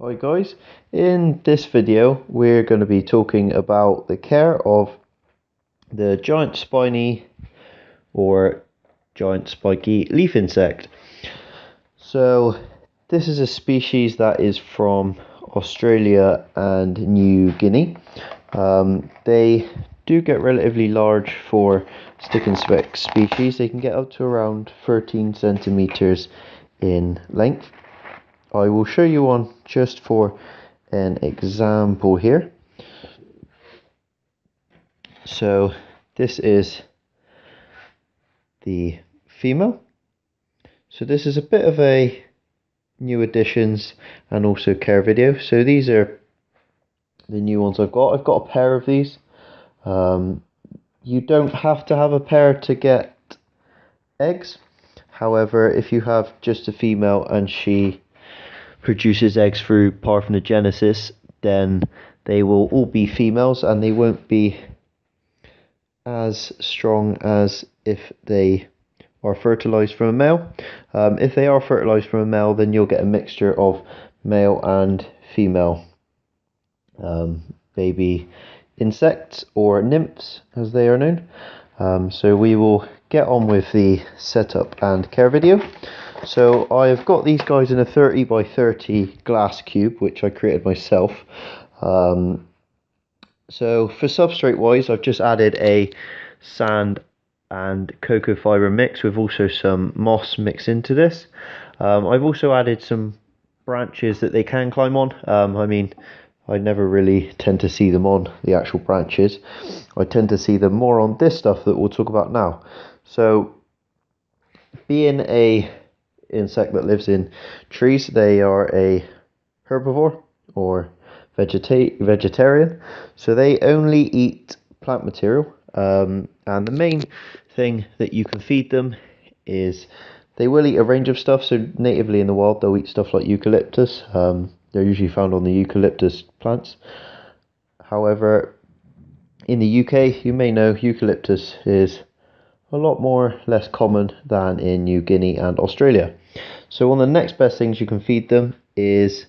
Hi guys, in this video we're going to be talking about the care of the giant spiny or giant spiky leaf insect. So this is a species that is from Australia and New Guinea. They do get relatively large for stick insect species. They can get up to around 13 centimeters in length. I will show you one just for an example here. So this is the female. So this is a bit of a new additions and also care video. So these are the new ones I've got. I've got a pair of these. You don't have to have a pair to get eggs. However, if you have just a female and she produces eggs through parthenogenesis, then they will all be females and they won't be as strong as if they are fertilized from a male. If they are fertilized from a male, then you'll get a mixture of male and female baby insects, or nymphs as they are known. So we will get on with the setup and care video. So I've got these guys in a 30 by 30 glass cube, which I created myself. So for substrate wise, I've just added a sand and cocoa fiber mix with also some moss mixed into this. I've also added some branches that they can climb on. I never really tend to see them on the actual branches. I tend to see them more on this stuff that we'll talk about now. So being a insect that lives in trees, they are a herbivore or vegetarian, so they only eat plant material, and the main thing that you can feed them is they will eat a range of stuff. So natively in the wild they'll eat stuff like eucalyptus. They're usually found on the eucalyptus plants. However, in the UK, you may know eucalyptus is a lot more less common than in New Guinea and Australia. So one of the next best things you can feed them is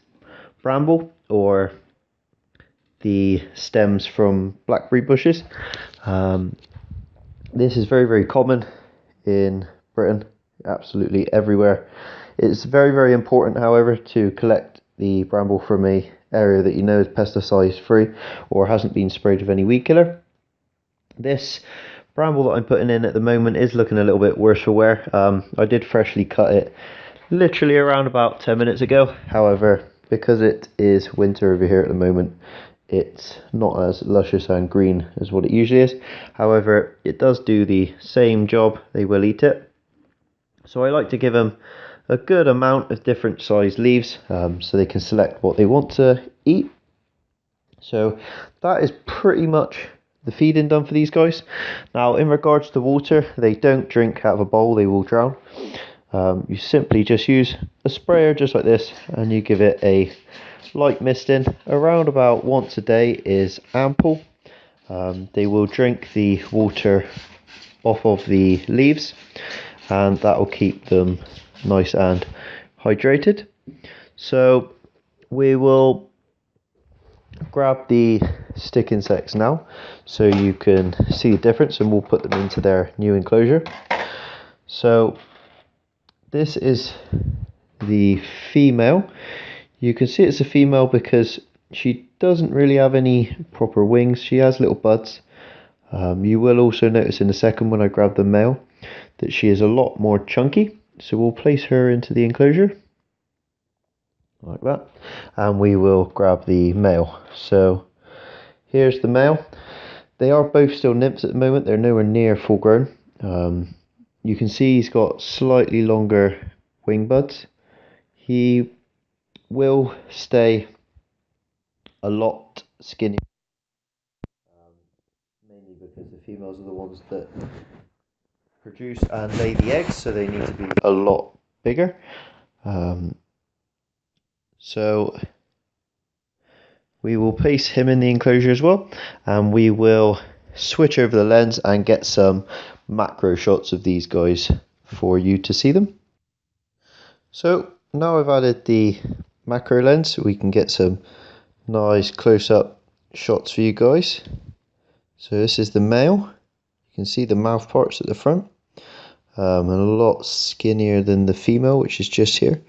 bramble, or the stems from blackberry bushes. This is very common in Britain, absolutely everywhere. It's very important, however, to collect the bramble from a area that you know is pesticide free or hasn't been sprayed with any weed killer. This bramble that I'm putting in at the moment is looking a little bit worse for wear. I did freshly cut it literally around about 10 minutes ago. However, because it is winter over here at the moment, it's not as luscious and green as what it usually is. However, it does do the same job. They will eat it. So I like to give them a good amount of different sized leaves, so they can select what they want to eat. So that is pretty much the feeding done for these guys. Now in regards to water, they don't drink out of a bowl, they will drown. You simply just use a sprayer just like this, and you give it a light misting. Around about once a day is ample. They will drink the water off of the leaves, and that will keep them nice and hydrated. So we will grab the stick insects now so you can see the difference, and we'll put them into their new enclosure. So this is the female. You can see it's a female because she doesn't really have any proper wings. She has little buds. You will also notice in a second when I grab the male that she is a lot more chunky. So we'll place her into the enclosure like that, and we will grab the male. So here's the male. They are both still nymphs at the moment. They're nowhere near full grown. You can see he's got slightly longer wing buds. He will stay a lot skinnier, mainly because the females are the ones that produce and lay the eggs, so they need to be a lot bigger. So we will place him in the enclosure as well, and we will switch over the lens and get some macro shots of these guys for you to see them. So now I've added the macro lens so we can get some nice close-up shots for you guys. So this is the male. You can see the mouth parts at the front, and a lot skinnier than the female, which is just here.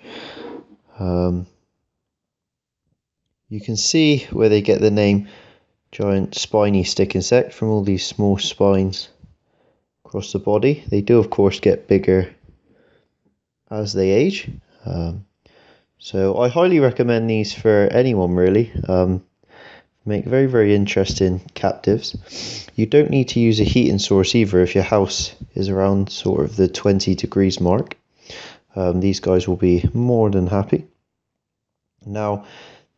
You can see where they get the name giant spiny stick insect from all these small spines across the body. They do of course get bigger as they age, so I highly recommend these for anyone really. Make very interesting captives. You don't need to use a heating source either if your house is around sort of the 20 degrees mark. These guys will be more than happy. Now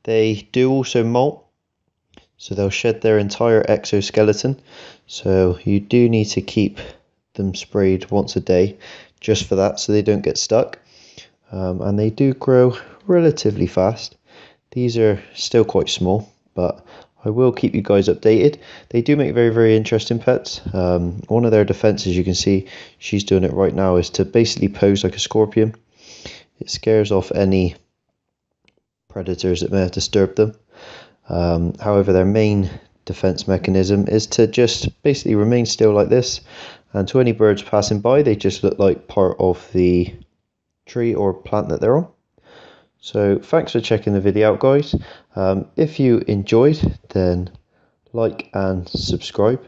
they do also molt, so they'll shed their entire exoskeleton, so you do need to keep them sprayed once a day just for that, so they don't get stuck. And they do grow relatively fast. These are still quite small, but I will keep you guys updated. They do make very interesting pets. One of their defenses, you can see she's doing it right now, is to basically pose like a scorpion. It scares off any predators that may have disturbed them. However, their main defense mechanism is to just basically remain still like this, and to any birds passing by they just look like part of the tree or plant that they're on. So thanks for checking the video out, guys. If you enjoyed, then like and subscribe.